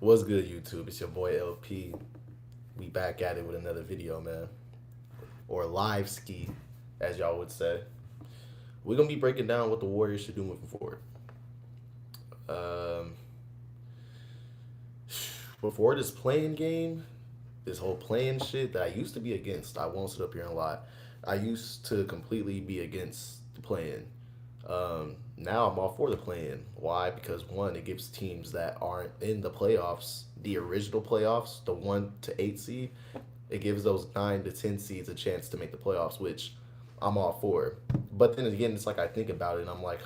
What's good, YouTube? It's your boy LP. We back at it with another video, man. Or live ski, as y'all would say. We're gonna be breaking down what the Warriors should do moving forward. Um, Before this playing game, this whole playing shit that I used to be against, I won't sit up here and lie. I used to completely be against the playing. Now I'm all for the playing. Why? Because one, it gives teams that aren't in the playoffs, the original playoffs, the 1 to 8 seed, it gives those 9 to 10 seeds a chance to make the playoffs, which I'm all for. But then again, it's like I think about it and I'm like,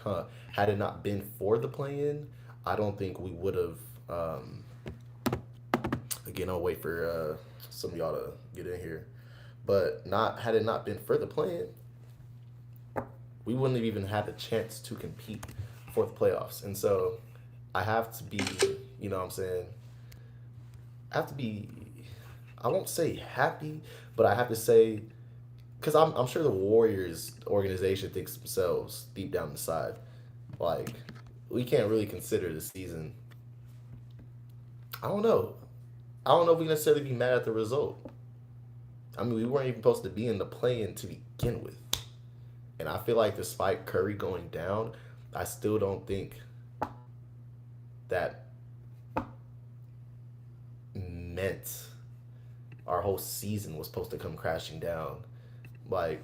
had it not been for the play-in, I don't think we would have. Again, I'll wait for some of y'all to get in here. But not had it not been for the play-in, we wouldn't have even had a chance to compete for the playoffs. And so I have to be, you know what I'm saying? I have to be, I won't say happy, but I have to say, because I'm sure the Warriors organization thinks themselves deep down inside, like, we can't really consider the season. I don't know. I don't know if we necessarily be mad at the result. I mean, we weren't even supposed to be in the play-in to begin with. And I feel like despite Curry going down, I still don't think that meant our whole season was supposed to come crashing down. Like,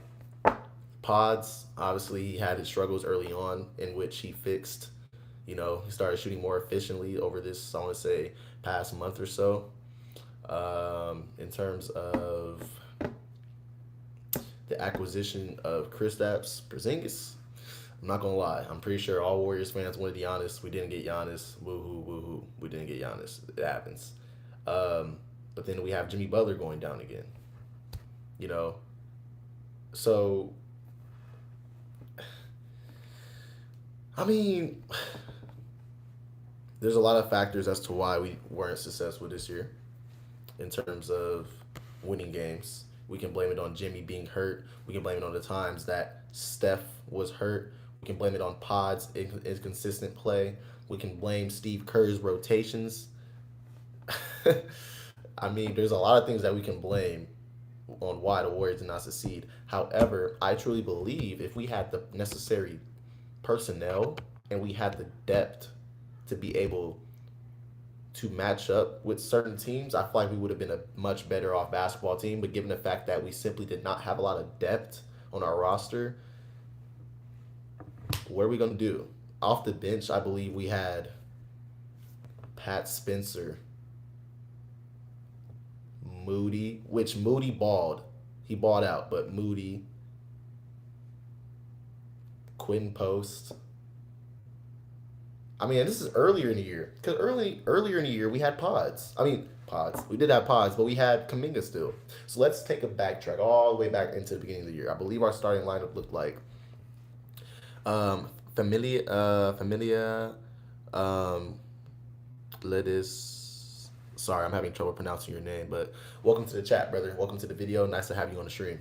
Pods, obviously, he had his struggles early on in which he fixed. You know, he started shooting more efficiently over this, I want to say, past month or so. In terms of the acquisition of Kristaps Porzingis, I'm not gonna lie. I'm pretty sure all Warriors fans wanted Giannis. We didn't get Giannis. Woohoo, woohoo. We didn't get Giannis. It happens. But then we have Jimmy Butler going down again. You know, so I mean, there's a lot of factors as to why we weren't successful this year in terms of winning games. We can blame it on Jimmy being hurt. We can blame it on the times that Steph was hurt. We can blame it on Pod's inconsistent play. We can blame Steve Kerr's rotations. I mean, there's a lot of things that we can blame on why the Warriors did not succeed. However, I truly believe if we had the necessary personnel and we had the depth to be able to match up with certain teams, I feel like we would have been a much better off basketball team. But given the fact that we simply did not have a lot of depth on our roster, what are we going to do? Off the bench, I believe we had Pat Spencer, Moody, which Moody balled. He balled out, but Moody, Quinn Post. I mean, this is earlier in the year. Because earlier in the year, we had Pods. I mean, Pods. We did have Pods, but we had Kaminga still. So let's take a backtrack all the way back into the beginning of the year. I believe our starting lineup looked like Familia, um, Lettuce. Sorry, I'm having trouble pronouncing your name, but welcome to the chat, brother. Welcome to the video. Nice to have you on the stream.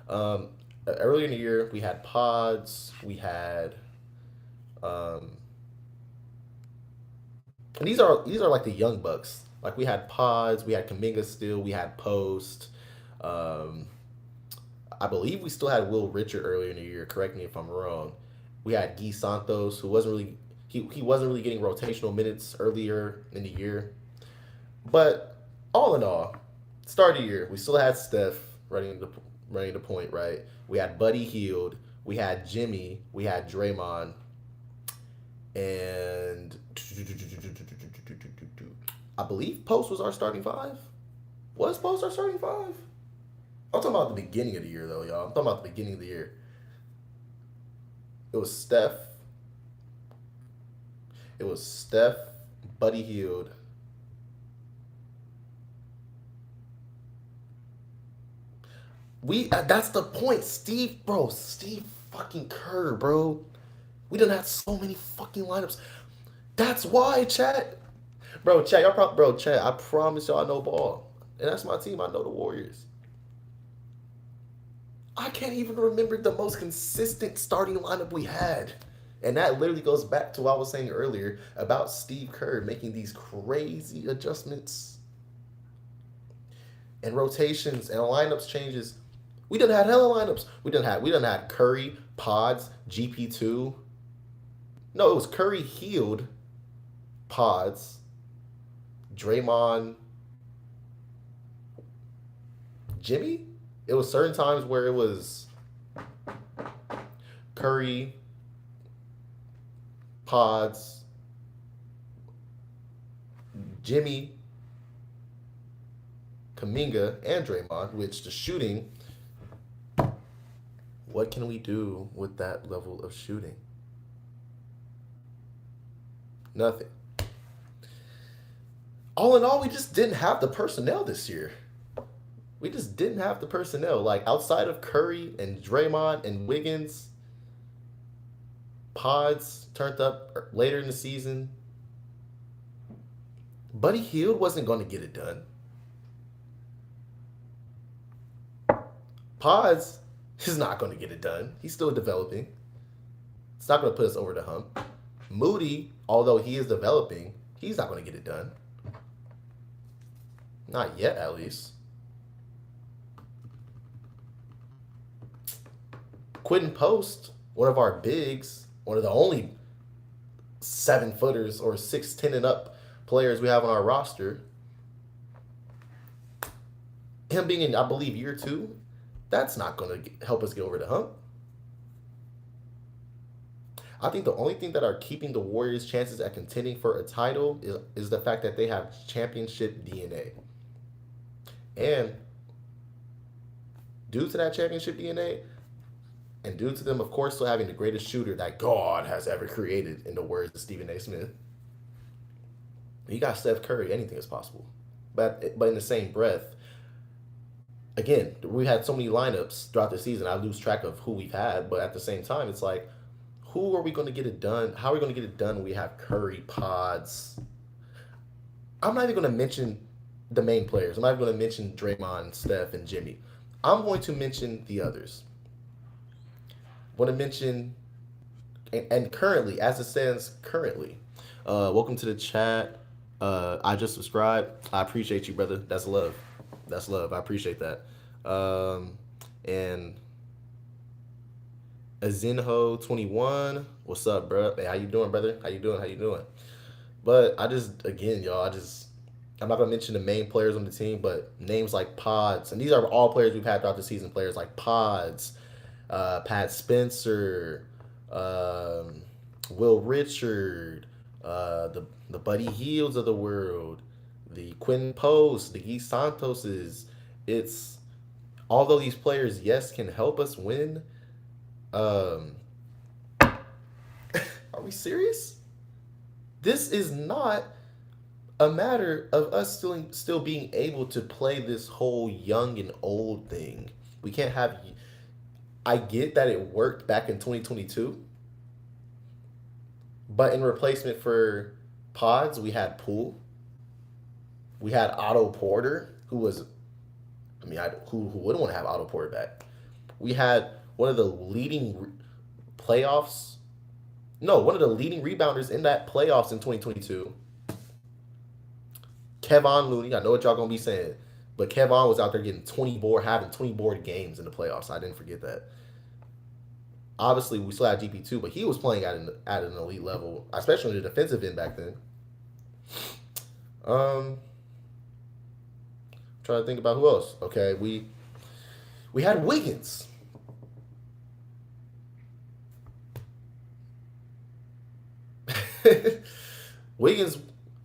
Um, Earlier in the year, we had Pods. We had um, and these are like the young bucks. Like we had Pods, we had Kaminga still, we had Post. Um, I believe we still had Will Richard earlier in the year. Correct me if I'm wrong. We had Guy Santos, who wasn't really he wasn't really getting rotational minutes earlier in the year. But all in all, start of the year, we still had Steph running the point, right? We had Buddy Hield, we had Jimmy, we had Draymond, and I believe Post was our starting five. Was Post our starting five? I'm talking about the beginning of the year, though, y'all. I'm talking about the beginning of the year. It was Steph. It was Steph, Buddy Hield. That's the point, Steve, bro. Steve fucking Kerr, bro. We done had so many fucking lineups. That's why, chat. Bro, chat, I promise y'all I know ball. And that's my team. I know the Warriors. I can't even remember the most consistent starting lineup we had. And that literally goes back to what I was saying earlier about Steve Kerr making these crazy adjustments and rotations and lineups changes. We done had hella lineups. We done had Curry, Pods, GP2. No, it was Curry healed, Pods, Draymond, Jimmy. It was certain times where it was Curry, Pods, Jimmy, Kaminga, and Draymond, which the shooting, what can we do with that level of shooting? Nothing. All in all, we just didn't have the personnel this year. We just didn't have the personnel. Like outside of Curry and Draymond and Wiggins, Pods turned up later in the season. Buddy Hield wasn't going to get it done. Pods is not going to get it done. He's still developing. It's not going to put us over the hump. Moody, although he is developing, he's not going to get it done. Not yet, at least. Quentin Post, one of our bigs, one of the only 7-footers or 6'10" and up players we have on our roster. Him being in, I believe, year 2, that's not going to help us get over the hump. I think the only thing that are keeping the Warriors' chances at contending for a title is the fact that they have championship DNA. And due to that championship DNA, and due to them, of course, still having the greatest shooter that God has ever created, in the words of Stephen A. Smith, you got Steph Curry, anything is possible. But in the same breath, again, we had so many lineups throughout the season, I lose track of who we've had. But at the same time, it's like, who are we going to get it done? How are we going to get it done when we have Curry, Pods? I'm not even going to mention the main players. I'm not even going to mention Draymond, Steph, and Jimmy. I'm going to mention the others. I want to mention, and currently, as it stands currently, welcome to the chat. I just subscribed. I appreciate you, brother. That's love. That's love. I appreciate that. And Azinho21, what's up, bro? Hey, how you doing, brother? How you doing? But again, y'all, I'm not gonna mention the main players on the team, but names like Pods, and these are all players we've had throughout the season. Players like Pods, Pat Spencer, Will Richard, the Buddy Hields of the world, the Quinn Post, the Guy Santoses. It's although these players, yes, can help us win. Are we serious? This is not a matter of us still being able to play this whole young and old thing. We can't have. I get that it worked back in 2022, but in replacement for Pods, we had Poole. We had Otto Porter, who was, who wouldn't want to have Otto Porter back? We had one of the leading playoffs. No, one of the leading rebounders in that playoffs in 2022. Kevon Looney. I know what y'all gonna be saying, but Kevon was out there having 20 board games in the playoffs. I didn't forget that. Obviously, we still had GP2, but he was playing at an elite level, especially in the defensive end back then. Trying to think about who else. Okay, we had Wiggins. Wiggins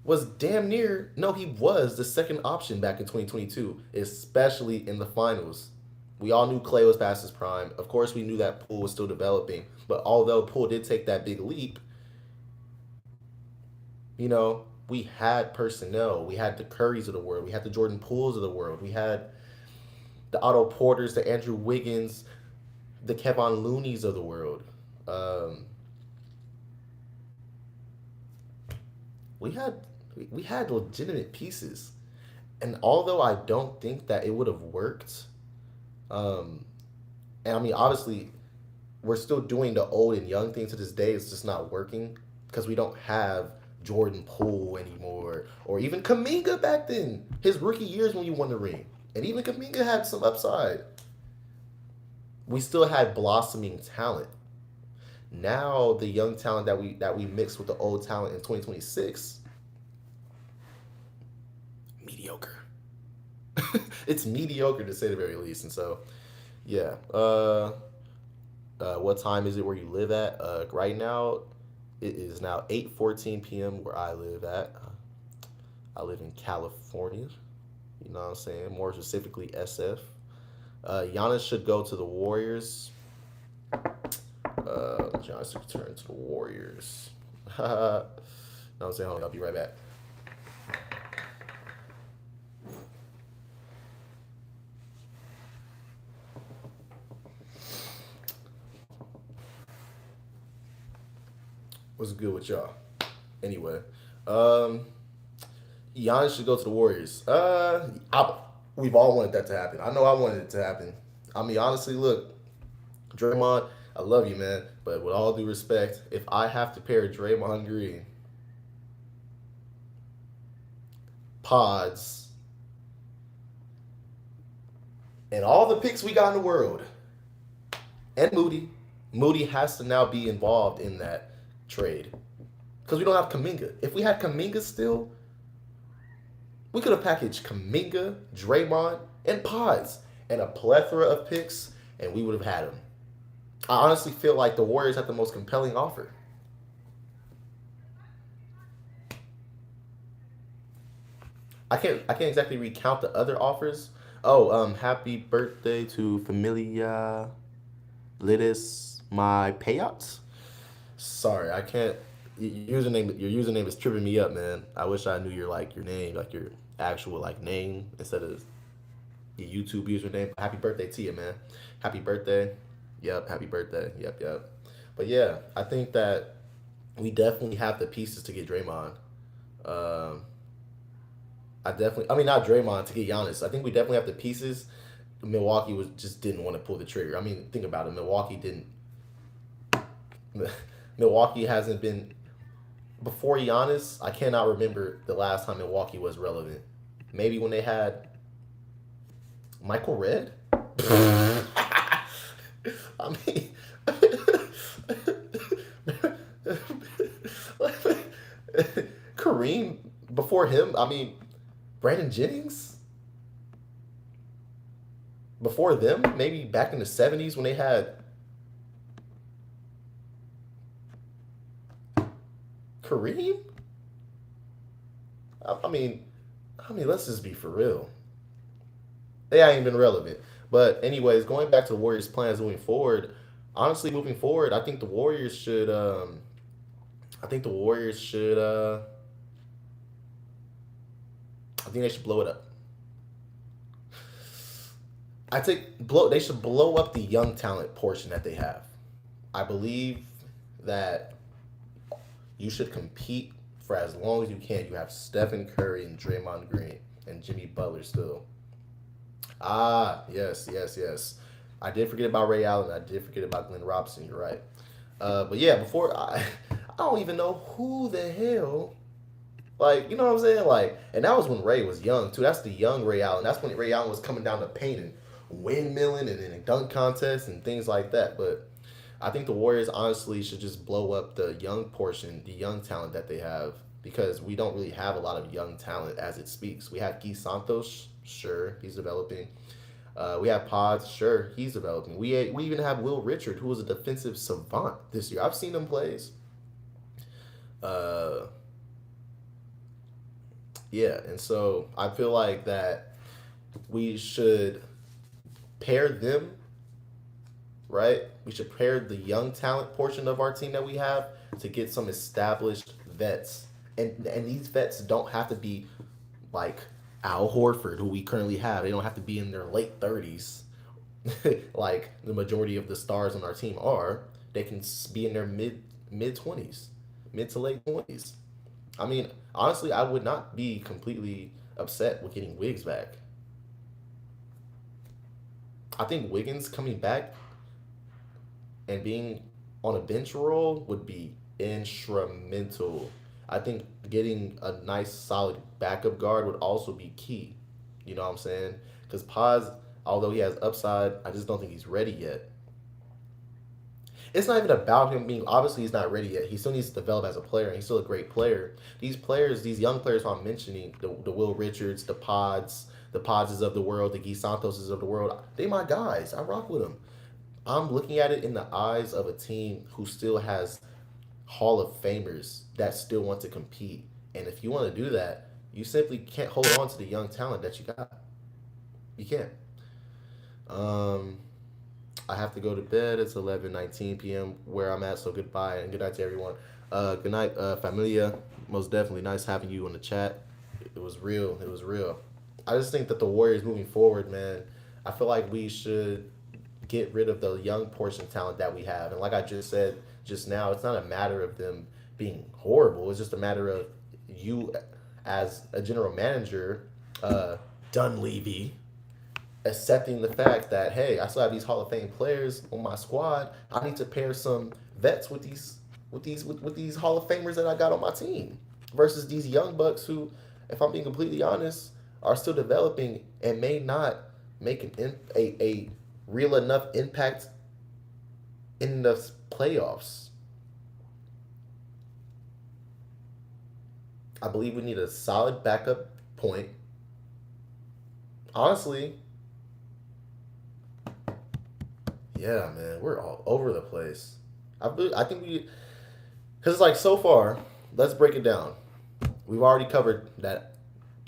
was damn near, no, he was the second option back in 2022, especially in the finals. We all knew Clay was past his prime. Of course, we knew that Poole was still developing. But although Poole did take that big leap, we had personnel. We had the Currys of the world. We had the Jordan Pooles of the world. We had the Otto Porters, the Andrew Wiggins, the Kevon Looneys of the world. We had legitimate pieces. And although I don't think that it would have worked, and obviously, we're still doing the old and young thing to this day. It's just not working because we don't have Jordan Poole anymore, or even Kaminga back then. His rookie years when you won the ring, and even Kaminga had some upside. We still had blossoming talent. Now the young talent that we mix with the old talent in 2026, mediocre. It's mediocre to say the very least. And so, yeah. What time is it where you live at? Right now, it is now 8:14 p.m. where I live at. I live in California. You know what I'm saying? More specifically, SF. Giannis should go to the Warriors. Giannis should return to the Warriors. You know what I'm saying? Hold on, I'll be right back. What's good with y'all? Anyway, Giannis should go to the Warriors. We've all wanted that to happen. I know I wanted it to happen. I mean, honestly, look, Draymond, I love you, man. But with all due respect, if I have to pair Draymond Green, Pods, and all the picks we got in the world, and Moody has to now be involved in that trade. Because we don't have Kaminga. If we had Kaminga still, we could have packaged Kaminga, Draymond, and Pods and a plethora of picks, and we would have had them. I honestly feel like the Warriors have the most compelling offer. I can't exactly recount the other offers. Oh, happy birthday to Familia Litis, my payouts. Sorry, I can't. Your username is tripping me up, man. I wish I knew your name, like your actual like name instead of your YouTube username. Happy birthday to you, man. Happy birthday. Yep, happy birthday. Yep, yep. But yeah, I think that we definitely have the pieces to get Draymond. Um, I mean, not Draymond to get Giannis. I think we definitely have the pieces. Milwaukee was just didn't want to pull the trigger. I mean, think about it. Milwaukee didn't. Milwaukee hasn't been before Giannis. I cannot remember the last time Milwaukee was relevant. Maybe when they had Michael Red. I mean, Kareem before him. I mean, Brandon Jennings before them. Maybe back in the '70s when they had Kareem. I mean, let's just be for real. They ain't been relevant. But anyways, going back to the Warriors' plans moving forward. Honestly, moving forward, I think the Warriors should. I think the Warriors should. I think they should blow it up. I think blow. They should blow up the young talent portion that they have. I believe that you should compete for as long as you can. You have Stephen Curry and Draymond Green and Jimmy Butler still. Ah, yes, yes, yes. I did forget about Ray Allen. I did forget about Glenn Robinson. You're right. But yeah, before I don't even know who the hell. Like, you know what I'm saying? Like, and that was when Ray was young too. That's the young Ray Allen. That's when Ray Allen was coming down the paint and windmilling and in a dunk contest and things like that. But I think the Warriors honestly should just blow up the young portion, the young talent that they have, because we don't really have a lot of young talent as it speaks. We have Guy Santos, sure, he's developing. We have Pods, sure, he's developing. We even have Will Richard, who was a defensive savant this year. I've seen him plays. Uh, yeah, and so I feel like that we should pair them, right? We should pair the young talent portion of our team that we have to get some established vets. And these vets don't have to be like Al Horford, who we currently have. They don't have to be in their late 30s, like the majority of the stars on our team are. They can be in their mid 20s, mid to late 20s. I mean, honestly, I would not be completely upset with getting Wiggs back. I think Wiggins coming back and being on a bench role would be instrumental. I think getting a nice solid backup guard would also be key. You know what I'm saying? Because Paz, although he has upside, I just don't think he's ready yet. It's not even about him being obviously he's not ready yet. He still needs to develop as a player, and he's still a great player. These players, these young players who I'm mentioning, the Will Richards, the Pods of the world, the Guy Santoses of the world, they my guys. I rock with them. I'm looking at it in the eyes of a team who still has Hall of Famers that still want to compete. And if you want to do that, you simply can't hold on to the young talent that you got. You can't. Um, I have to go to bed. It's 11:19 p.m. where I'm at. So goodbye and good night to everyone. Good night, familia. Most definitely nice having you on the chat. It was real. It was real. I just think that the Warriors moving forward, man. I feel like we should get rid of the young portion talent that we have. And like I just said just now, it's not a matter of them being horrible. It's just a matter of you as a general manager, Dunleavy, accepting the fact that hey, I still have these Hall of Fame players on my squad. I need to pair some vets with these Hall of Famers that I got on my team versus these young bucks who, if I'm being completely honest, are still developing and may not make a real enough impact in the playoffs. I believe we need a solid backup point. Honestly, yeah, man, we're all over the place. I think we, because it's like so far. Let's break it down. We've already covered that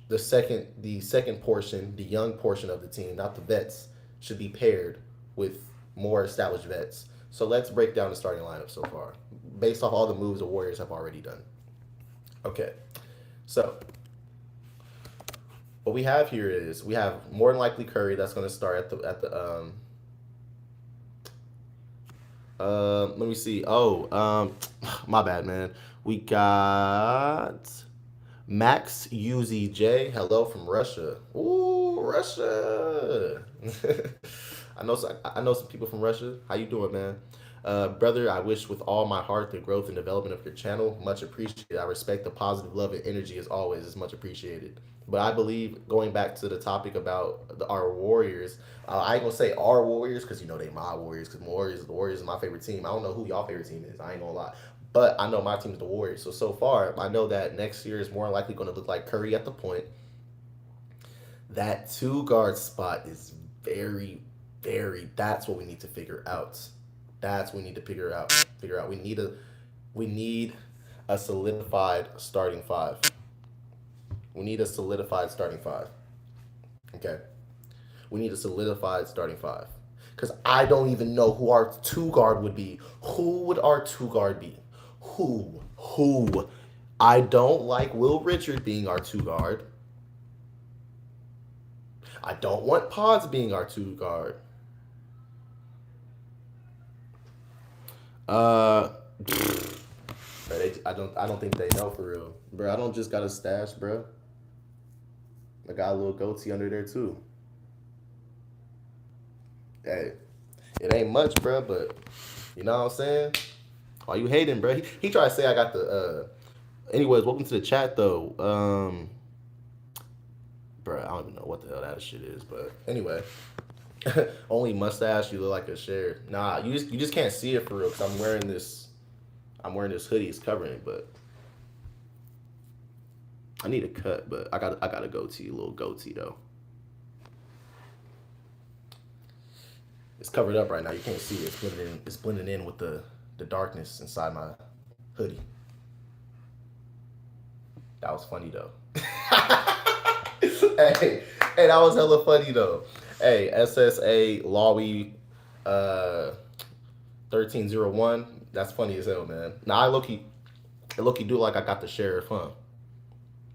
the second portion, the young portion of the team, not the vets, should be paired with more established vets. So let's break down the starting lineup so far, based off all the moves the Warriors have already done. Okay, so what we have here is we have more than likely Curry that's going to start let me see. Oh, my bad, man. We got Max UZJ. Hello from Russia. Ooh, Russia. I know some people from Russia. How you doing, man? Brother, I wish with all my heart the growth and development of your channel. Much appreciated. I respect the positive love and energy as always. It's much appreciated. But I believe going back to the topic about our Warriors, I ain't gonna say our Warriors because you know they my Warriors because the Warriors is my favorite team. I don't know who y'all favorite team is. I ain't gonna lie. But I know my team is the Warriors. So far, I know that next year is more likely going to look like Curry at the point. That two guard spot is very, very. That's what we need to figure out. That's what we need to figure out. We need a solidified starting five. We need a solidified starting five. Okay. We need a solidified starting five. Because I don't even know who our two guard would be. Who would our two guard be? Who? Who? I don't like Will Richard being our two guard. I don't want Pods being our two guard. I don't think they know for real, bro. I don't just got a stash, bro. I got a little goatee under there too. Hey, it ain't much, bro, but you know what I'm saying? Why you hating, bro? He tried to say I got the. Anyways, welcome to the chat though. Bro, I don't even know what the hell that shit is, but anyway. Only mustache, you look like a share. Nah, you just can't see it for real because I'm wearing this hoodie, it's covering it, but I need a cut, but I got a goatee, a little goatee though. It's covered up right now. You can't see it. It's blending in with the darkness inside my hoodie. That was funny though. hey, that was hella funny though. Hey, SSA Lawi 1301. That's funny as hell, man. Now I low-key do like I got the sheriff, huh?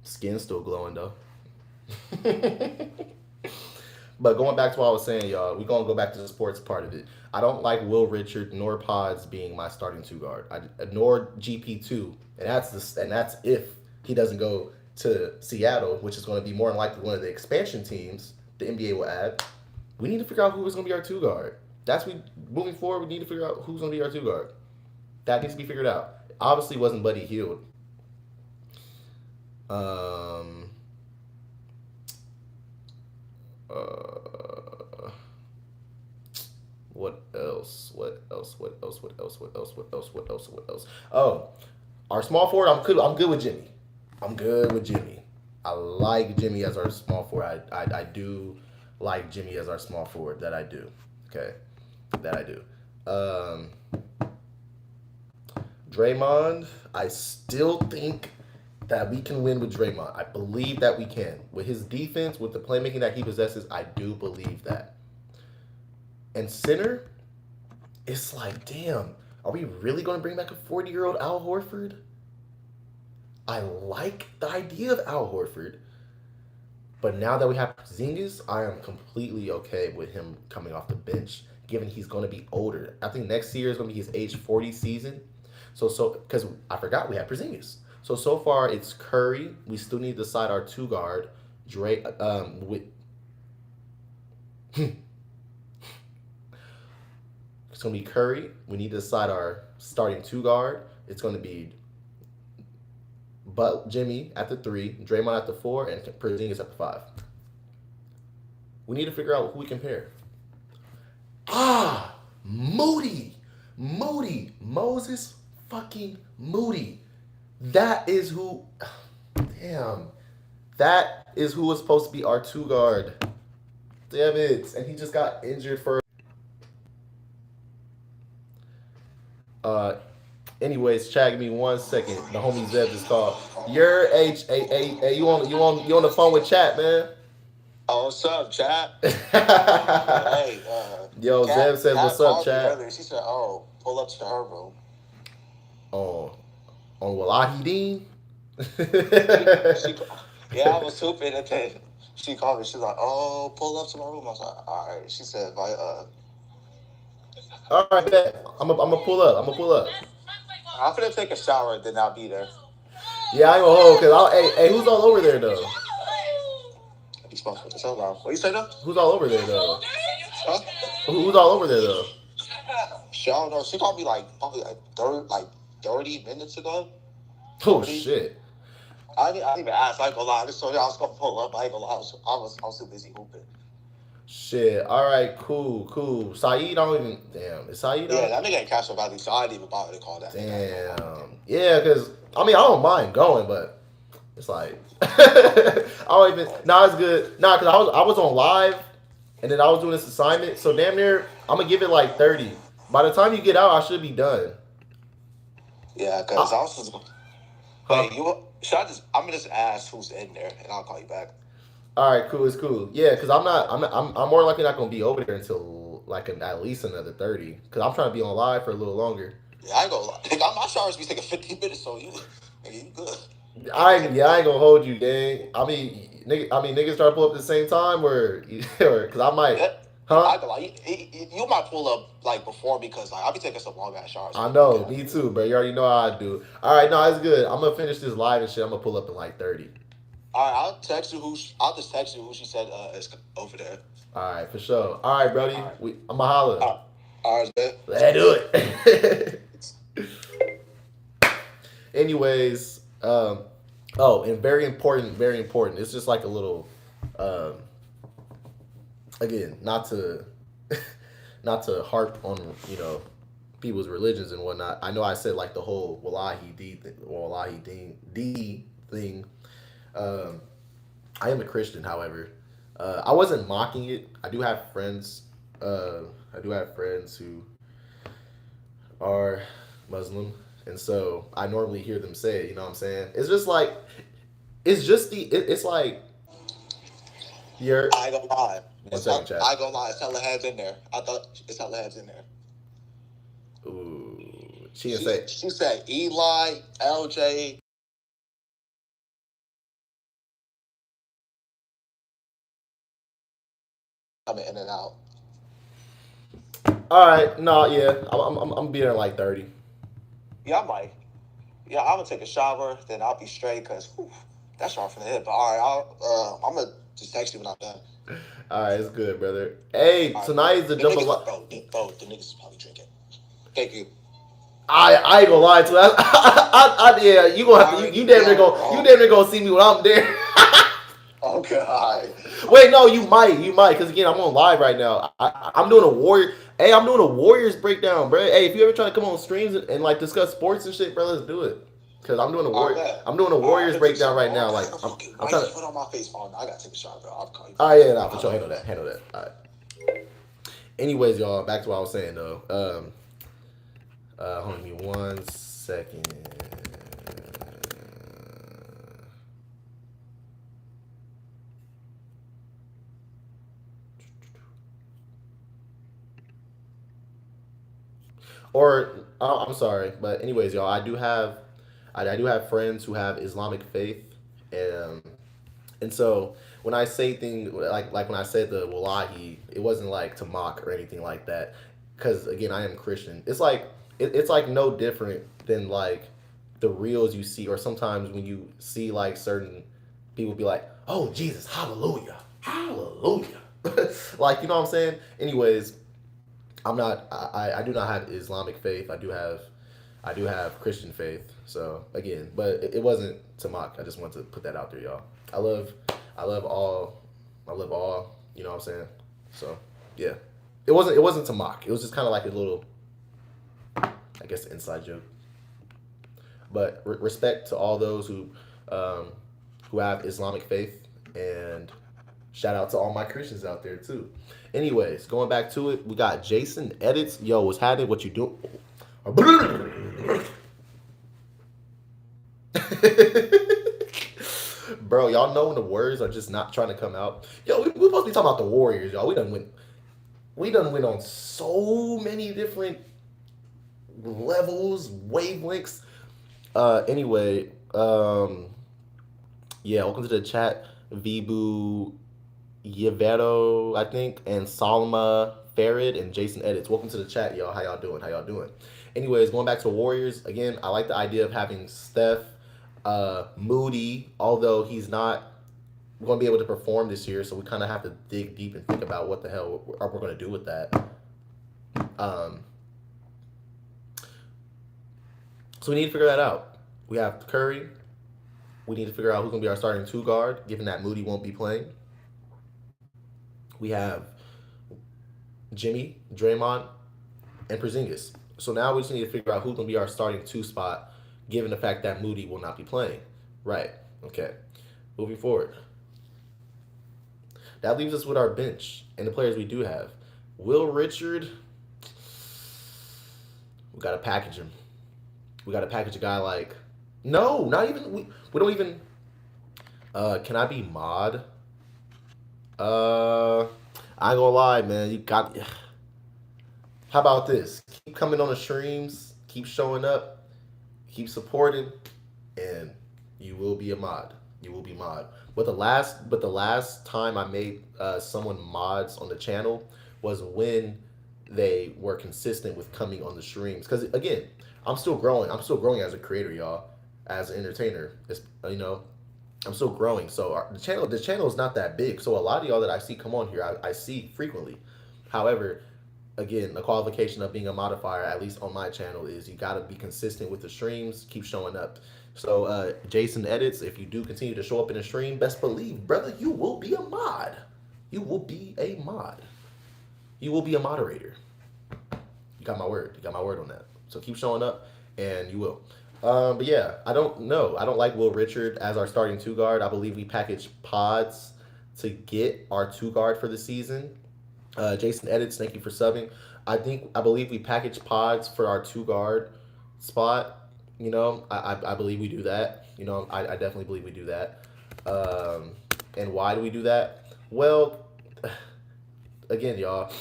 Skin still glowing though. But going back to what I was saying, y'all, we're gonna go back to the sports part of it. I don't like Will Richard nor Pods being my starting two guard. Nor GP2, and that's if he doesn't go to Seattle, which is going to be more than likely one of the expansion teams the NBA will add. We need to figure out who is going to be our two guard. That's moving forward. We need to figure out who's gonna be our two guard. That needs to be figured out. Obviously, wasn't Buddy Hield. Um. Uh, what else? What else? What else? What else? What else? What else? What else? What else? Oh, our small forward. I'm good with Jimmy. I'm good with Jimmy. I like Jimmy as our small forward. I do like Jimmy as our small forward. That I do. Okay, that I do. Um, Draymond. I still think that we can win with Draymond. I believe that we can. With his defense, with the playmaking that he possesses, I do believe that. And center, it's like, damn, are we really going to bring back a 40-year-old Al Horford? I like the idea of Al Horford, but now that we have Porzingis, I am completely okay with him coming off the bench, given he's going to be older. I think next year is going to be his age 40 season. So because I forgot we have Porzingis. So far it's Curry. We still need to decide our two guard. Dre with it's gonna be Curry. We need to decide our starting two guard. It's gonna be Jimmy at the 3, Draymond at the 4, and Porzingis at the 5. We need to figure out who we compare. Moody, Moses fucking Moody. That is who. Damn. That is who was supposed to be our two guard. Damn it. And he just got injured for. Anyways, chat, give me 1 second. The homie Zeb just called. Your hey, you on the phone with chat, man? Oh, what's up, chat? Hey, yo, Zeb said, "What's up, chat?" Earlier. She said, "Oh, pull up to her room." On Wallahi Dean. Yeah, I was hooping, and then she called me. She's like, "Oh, pull up to my room." I was like, "All right." She said, All right, bet. I'm gonna pull up. I'm gonna take a shower, then I'll be there." Yeah, I ain't gonna hold because hey, who's all over there though? You supposed to so loud. What you say though? Who's all over there though? Huh? Who's all over there though? She, I don't know. She called me probably 30 minutes ago. Oh shit. I didn't even ask. I ain't gonna lie. I just told you I was gonna pull up. I ain't gonna lie. I was too busy hooping. Shit. All right. Cool. Saeed don't even. Damn. Is Saeed on? Yeah, that nigga ain't Castro Valley, so I didn't even bother to call that. Damn. Yeah, because I don't mind going, but it's like I don't even. Nah, it's good. Nah, because I was on live, and then I was doing this assignment. So damn near, I'm gonna give it like 30. By the time you get out, I should be done. Yeah, because I was. Hey, I'm gonna just ask who's in there, and I'll call you back. All right, cool. It's cool. Yeah, because I'm more likely not gonna be over there until like at least another 30. Because I'm trying to be on live for a little longer. Yeah, I ain't gonna lie. My showers be taking 15 minutes, so you good. I ain't gonna hold you, gang. Niggas try to pull up at the same time, or because I might. Yeah. Huh? You might pull up like before because I'll be taking some long ass showers. I know, me too, bro. You already know how I do. All right, no, it's good. I'm gonna finish this live and shit. I'm gonna pull up in like 30. All right, I'll just text you who she said is over there. All right, for sure. All right, Brody. All right. I'm gonna holler. All right, man. Let's do it. Anyways, and very important. It's just like a little, again, not to harp on people's religions and whatnot. I know I said like the whole Wallahi D thing. I am a Christian, however. I wasn't mocking it. I do have friends. Who are Muslim, and so I normally hear them say it. You know what I'm saying? It's just like, it's like. You're. I ain't gonna lie. One second, chat. I ain't gonna lie. It's hella heads in there. I thought it's hella heads in there. Ooh, she said Eli, LJ. Coming in and out. All right, no, yeah, I'm being at like 30. Yeah, I might. Yeah, I'm gonna take a shower, then I'll be straight because that's sharp from the hip. But all right, I'm gonna just text you when I'm done. All right, it's good, brother. Hey, All right, tonight is the the jambalaya. bro, the niggas is probably drinking. Thank you. I ain't gonna lie to you. Yeah, you gonna have to. You damn near gonna see me when I'm there. Okay, all right. Wait, no, you might, because again, I'm on live right now. I'm doing a Warrior. Hey, I'm doing a Warriors breakdown, bro. Hey, if you ever try to come on streams and like discuss sports and shit, bro, let's do it. Cause I'm doing a I'm Warriors gonna take breakdown some. right Oh, now. I Like, got a fucking I'm white trying to. foot on my face. Oh, no, I gotta take a shot, bro. I'll call you. Oh yeah, no, for sure, handle that. All right. Anyways, y'all, back to what I was saying though. Hold on, give me 1 second. Or I'm sorry, but anyways, y'all, I do have friends who have Islamic faith, and and so when I say things like when I said the wallahi, it wasn't like to mock or anything like that, because again, I am Christian. It's like no different than like the reels you see, or sometimes when you see like certain people be like, "Oh Jesus, hallelujah, hallelujah," like you know what I'm saying. Anyways, I do not have Islamic faith. I do have Christian faith. So again, but it wasn't to mock. I just want to put that out there, y'all. I love I love all I love all. You know what I'm saying? So yeah, it wasn't to mock. It was just kind of like a little, I guess, inside joke. But respect to all those um, who have Islamic faith, and shout out to all my Christians out there too. Anyways, going back to it, we got Jason edits. Yo, what's happening? What you do? Bro, y'all know when the words are just not trying to come out. Yo, we supposed to be talking about the Warriors, y'all. We done went on so many different levels, wavelengths. Anyway, yeah, welcome to the chat. Vibu Yevero, I think, and Salma Farid and Jason Edits. Welcome to the chat, y'all. How y'all doing? How y'all doing? Anyways, going back to Warriors again. I like the idea of having Steph, Moody, although he's not going to be able to perform this year, so we kind of have to dig deep and think about what the hell we're going to do with that. Um, so we need to figure that out. We have Curry. We need to figure out who's going to be our starting two guard, given that Moody won't be playing. We have Jimmy, Draymond, and Porzingis. So now we just need to figure out who's going to be our starting two spot, given the fact that Moody will not be playing. Right. Okay. Moving forward. That leaves us with our bench and the players we do have. Will Richard, we got to package him. We got to package a guy like, no, not even, we don't even, can I be mod? I ain't gonna lie, man. You got, how about this? Keep coming on the streams, keep showing up, keep supporting, and you will be a mod. You will be mod. But the last time I made someone mods on the channel was when they were consistent with coming on the streams. Because again, I'm still growing. I'm still growing as a creator, y'all, as an entertainer. It's, you know, I'm still growing. So the channel is not that big. So a lot of y'all that I see come on here, I see frequently. However, again, the qualification of being a modifier, at least on my channel, is you got to be consistent with the streams, keep showing up. So Jason Edits, if you do continue to show up in the stream, best believe, brother, you will be a mod. You will be a mod. You will be a moderator. You got my word. You got my word on that. So keep showing up, and you will. But yeah, I don't know. I don't like Will Richard as our starting two guard. I believe we packaged pods to get our two guard for the season. Jason Edits, thank you for subbing. I believe we packaged pods for our two guard spot. You know, I believe we do that. You know, I definitely believe we do that. And why do we do that? Well, again, y'all,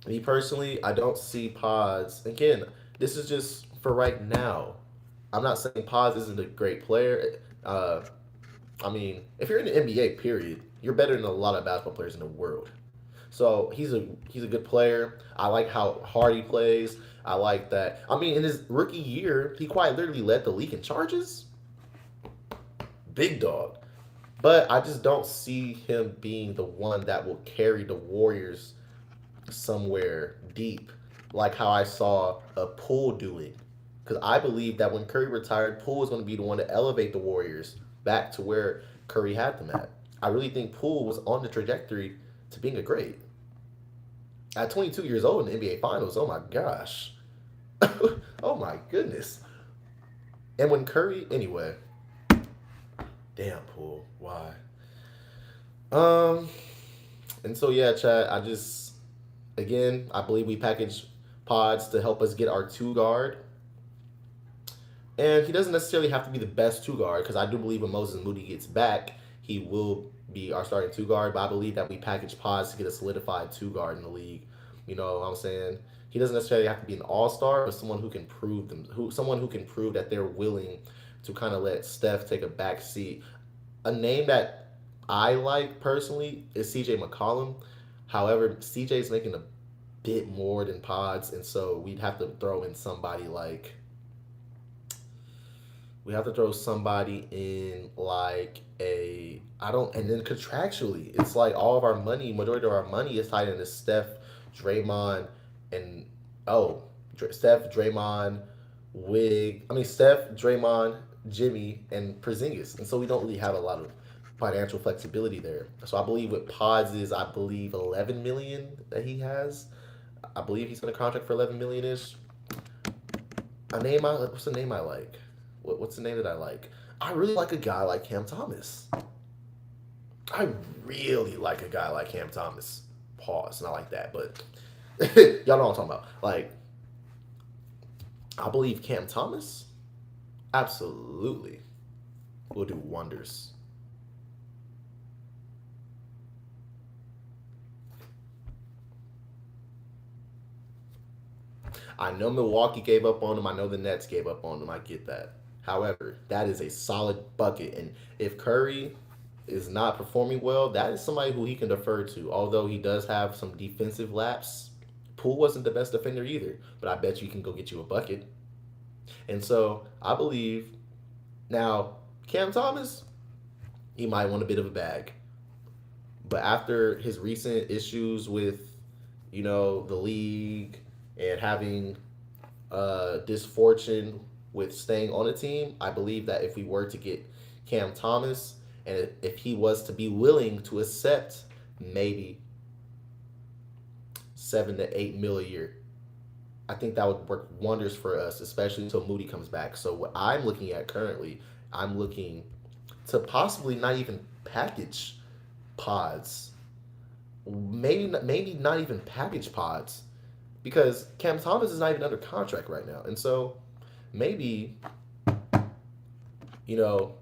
me personally, I don't see pods. Again, this is just for right now. I'm not saying Pods isn't a great player. I mean, if you're in the NBA, period, you're better than a lot of basketball players in the world. So he's a good player. I like how hard he plays. I like that. I mean, in his rookie year, he quite literally led the league in charges. Big dog. But I just don't see him being the one that will carry the Warriors somewhere deep, like how I saw a Poole doing. Because I believe that when Curry retired, Poole was going to be the one to elevate the Warriors back to where Curry had them at. I really think Poole was on the trajectory to being a great. At 22 years old in the NBA Finals, oh my gosh. Oh my goodness. And when Curry, anyway, damn Poole, why? Um, and so yeah, Chad, I just again, I believe we package pods to help us get our two guard. And he doesn't necessarily have to be the best two guard because I do believe when Moses Moody gets back, he will be our starting two guard. But I believe that we package pods to get a solidified two guard in the league. You know what I'm saying? He doesn't necessarily have to be an all star, but someone who can prove someone who can prove that they're willing to kind of let Steph take a back seat. A name that I like personally is CJ McCollum. However, CJ's making a bit more than pods, and so we'd have to throw in somebody like we have to throw somebody in like a I don't and then contractually it's like all of our money, majority of our money is tied into Steph, Draymond, and oh Steph, Draymond, Steph, Draymond, Jimmy, and Porzingis, and so we don't really have a lot of financial flexibility there. So I believe what Pods is, I believe 11 million that he has. I believe he's going to contract for 11 million ish. What's the name I like? What's the name that I like? I really like a guy like Cam Thomas. I really like a guy like Cam Thomas. Pause, not like that, but y'all know what I'm talking about. Like, I believe Cam Thomas absolutely will do wonders. I know Milwaukee gave up on him. I know the Nets gave up on him. I get that. However, that is a solid bucket. And if Curry is not performing well, that is somebody who he can defer to. Although he does have some defensive lapse. Poole wasn't the best defender either, but I bet you can go get you a bucket. And so I believe now Cam Thomas, he might want a bit of a bag. But after his recent issues with, the league and having disfortune with staying on a team, I believe that if we were to get Cam Thomas and if he was to be willing to accept maybe 7 to 8 mil a year, I think that would work wonders for us, especially until Moody comes back. So what I'm looking at currently, I'm looking to possibly not even package pods, maybe not even package pods, because Cam Thomas is not even under contract right now, and so maybe you know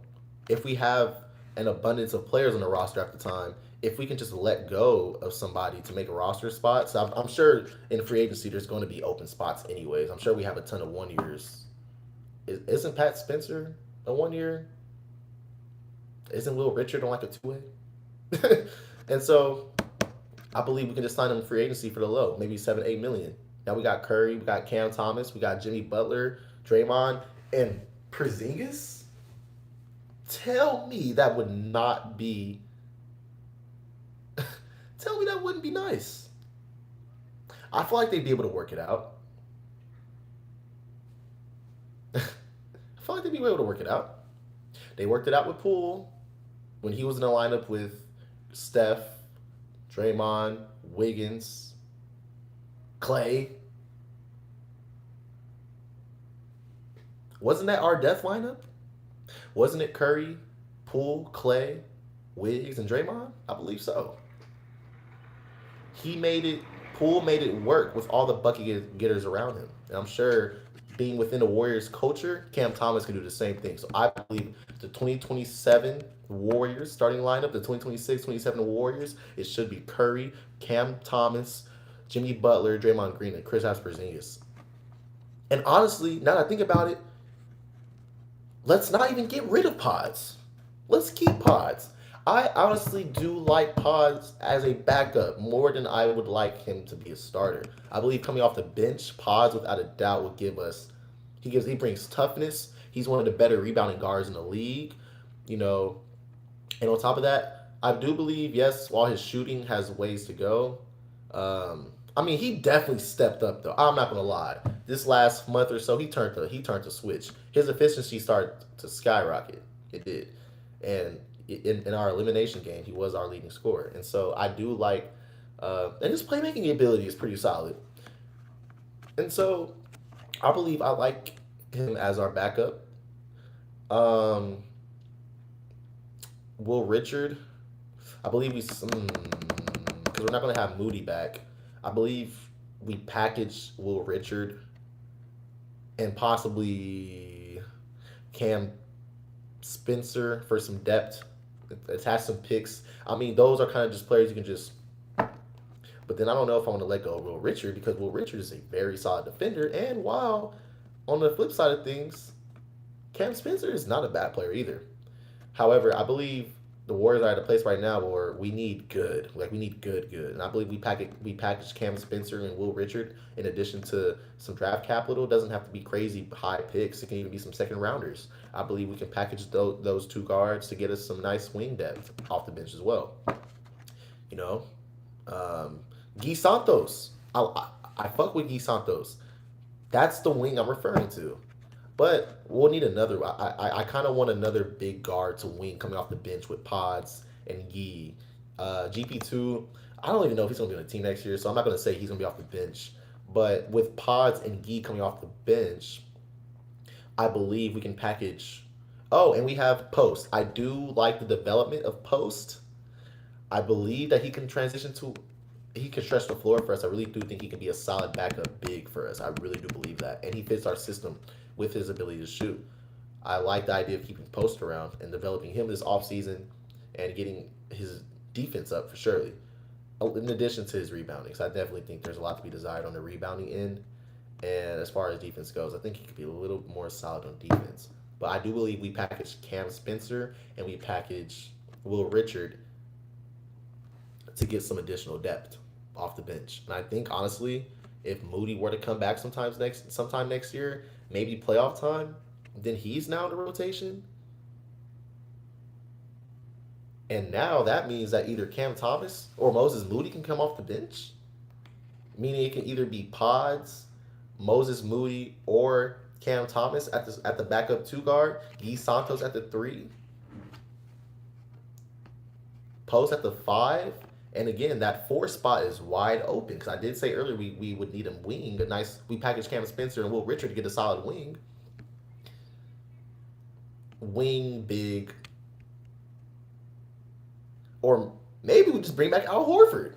if we have an abundance of players on the roster at the time, if we can just let go of somebody to make a roster spot. So I'm sure in free agency there's going to be open spots anyways. I'm sure we have a ton of 1 years. Isn't Pat Spencer a 1 year? Isn't Will Richard on like a 2-way? And so I believe we can just sign him in free agency for the low, maybe 7, 8 million. Now we got Curry, we got Cam Thomas, we got Jimmy Butler, Draymond, and Porzingis. Tell me that would not be. Tell me that wouldn't be nice. I feel like they'd be able to work it out. I feel like they'd be able to work it out. They worked it out with Poole when he was in the lineup with Steph, Draymond, Wiggins, Clay. Wasn't that our death lineup? Wasn't it Curry, Poole, Clay, Wiggs, and Draymond? I believe so. Poole made it work with all the bucket getters around him. And I'm sure being within the Warriors culture, Cam Thomas can do the same thing. So I believe the 2027 Warriors starting lineup, the 2026-27 Warriors, it should be Curry, Cam Thomas, Jimmy Butler, Draymond Green, and Kristaps Porzingis. And honestly, now that I think about it, let's not even get rid of Pods. Let's keep Pods. I honestly do like Pods as a backup more than I would like him to be a starter. I believe coming off the bench, Pods without a doubt will give us. He brings toughness. He's one of the better rebounding guards in the league. And on top of that, I do believe, yes, while his shooting has ways to go, I mean, he definitely stepped up though. I'm not gonna lie. This last month or so, he turned the switch. His efficiency started to skyrocket. It did, and in our elimination game, he was our leading scorer. And so I do like, and his playmaking ability is pretty solid. And so I believe I like him as our backup. Um, Will Richard, I believe because we're not going to have Moody back. I believe we package Will Richard and possibly Cam Spencer for some depth. It has some picks. I mean, those are kind of just players you can just. But then I don't know if I want to let go of Will Richard because Will Richard is a very solid defender. And while on the flip side of things, Cam Spencer is not a bad player either. However, I believe the Warriors are at a place right now where we need good. Like we need good. And I believe we package Cam Spencer and Will Richard in addition to some draft capital. It doesn't have to be crazy high picks. It can even be some second rounders. I believe we can package those two guards to get us some nice wing depth off the bench as well. You know, um, Guy Santos. I fuck with Guy Santos. That's the wing I'm referring to. But we'll need another. I kind of want another big guard to wing coming off the bench with Pods and Yee. GP2, I don't even know if he's going to be on the team next year, so I'm not going to say he's going to be off the bench. But with Pods and Yee coming off the bench, I believe we can package. Oh, and we have Post. I do like the development of Post. I believe that he can transition to. He can stretch the floor for us. I really do think he can be a solid backup big for us. I really do believe that. And he fits our system with his ability to shoot. I like the idea of keeping Post around and developing him this offseason and getting his defense up for surely. In addition to his rebounding. So I definitely think there's a lot to be desired on the rebounding end. And as far as defense goes, I think he could be a little more solid on defense. But I do believe we package Cam Spencer and we package Will Richard to get some additional depth off the bench. And I think honestly, if Moody were to come back sometime next year, maybe playoff time, then he's now in the rotation. And now that means that either Cam Thomas or Moses Moody can come off the bench. Meaning it can either be Pods, Moses Moody, or Cam Thomas at the backup two guard, Guy Santos at the three, Post at the five. And again, that four spot is wide open because I did say earlier we would need a wing, a nice. We package Cam Spencer and Will Richard to get a solid wing big, or maybe we just bring back Al Horford.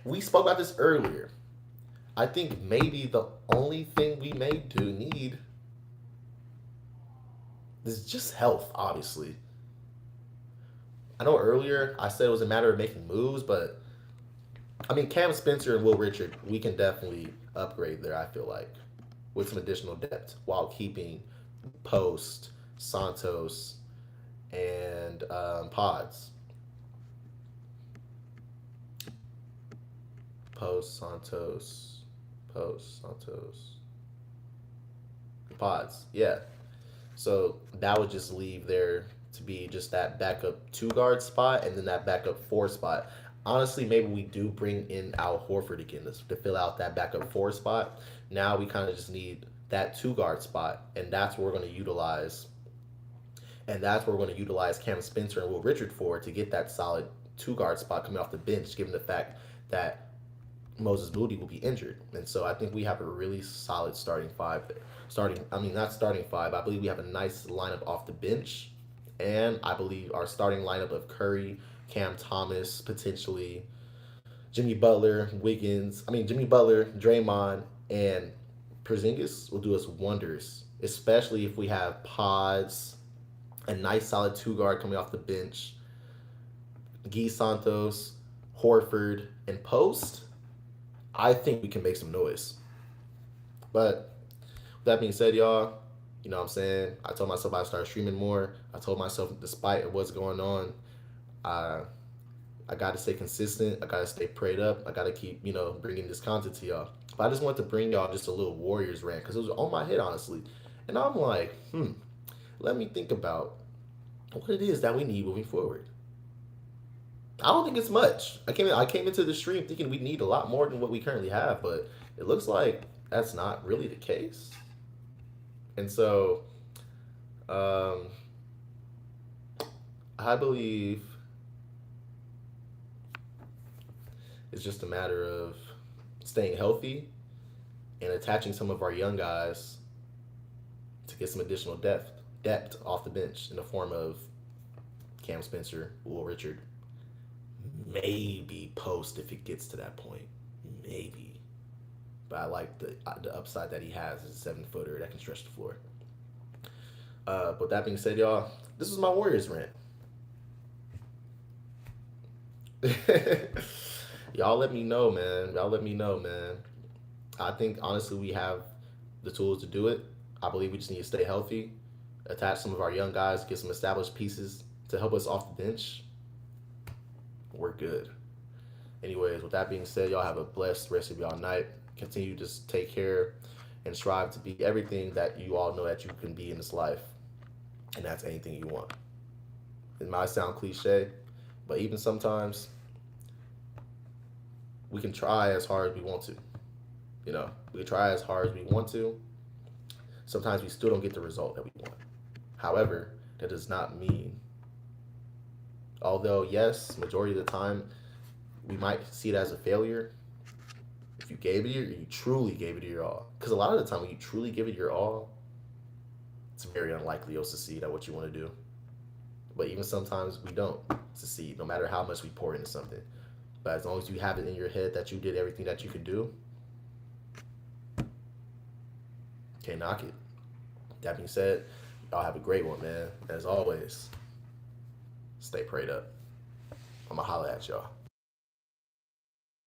We spoke about this earlier. I think maybe the only thing we may do need is just health. Obviously, I know earlier I said it was a matter of making moves, but I mean Cam Spencer and Will Richard, we can definitely upgrade there. I feel like with some additional depth while keeping Post, Santos, and Pods. Post Santos, Post Santos, Pods. Yeah. So that would just leave there to be just that backup two guard spot and then that backup four spot. Honestly, maybe we do bring in Al Horford again to fill out that backup four spot. Now we kind of just need that two guard spot, and that's what we're going to utilize. And that's what we're going to utilize Cam Spencer and Will Richard for to get that solid two guard spot coming off the bench, given the fact that Moses Moody will be injured. And so I think we have a really solid starting five there. Not starting five. I believe we have a nice lineup off the bench. And I believe our starting lineup of Curry, Cam Thomas, potentially Jimmy Butler, Jimmy Butler, Draymond, and Porzingis will do us wonders, especially if we have Pods, a nice solid two guard coming off the bench, Guy Santos, Horford, and Post. I think we can make some noise. But with that being said, y'all, you know what I'm saying? I told myself I'd start streaming more. I told myself, despite what's going on, I got to stay consistent. I got to stay prayed up. I got to keep, bringing this content to y'all. But I just wanted to bring y'all just a little Warriors rant because it was on my head, honestly. And I'm like, let me think about what it is that we need moving forward. I don't think it's much. I came into the stream thinking we need a lot more than what we currently have, but it looks like that's not really the case. And so, um, I believe it's just a matter of staying healthy and attaching some of our young guys to get some additional depth off the bench in the form of Cam Spencer, Will Richard, maybe Post if it gets to that point, maybe. But I like the upside that he has as a 7 footer that can stretch the floor. But that being said, y'all, this was my Warriors rant. Y'all let me know, man. Y'all let me know, man. I think honestly we have the tools to do it. I believe we just need to stay healthy, attach some of our young guys, get some established pieces to help us off the bench. We're good. Anyways, with that being said, y'all have a blessed rest of y'all night. Continue to just take care and strive to be everything that you all know that you can be in this life. And that's anything you want. It might sound cliche, but even sometimes we can try as hard as we want to. We can try as hard as we want to. Sometimes we still don't get the result that we want. However, that does not mean, although, yes, majority of the time we might see it as a failure, if you truly gave it your all. Because a lot of the time when you truly give it your all, it's very unlikely you'll succeed at what you want to do. But even sometimes we don't succeed, no matter how much we pour into something. But as long as you have it in your head that you did everything that you could do, can't knock it. That being said, y'all have a great one, man. As always, stay prayed up. I'm going to holler at y'all.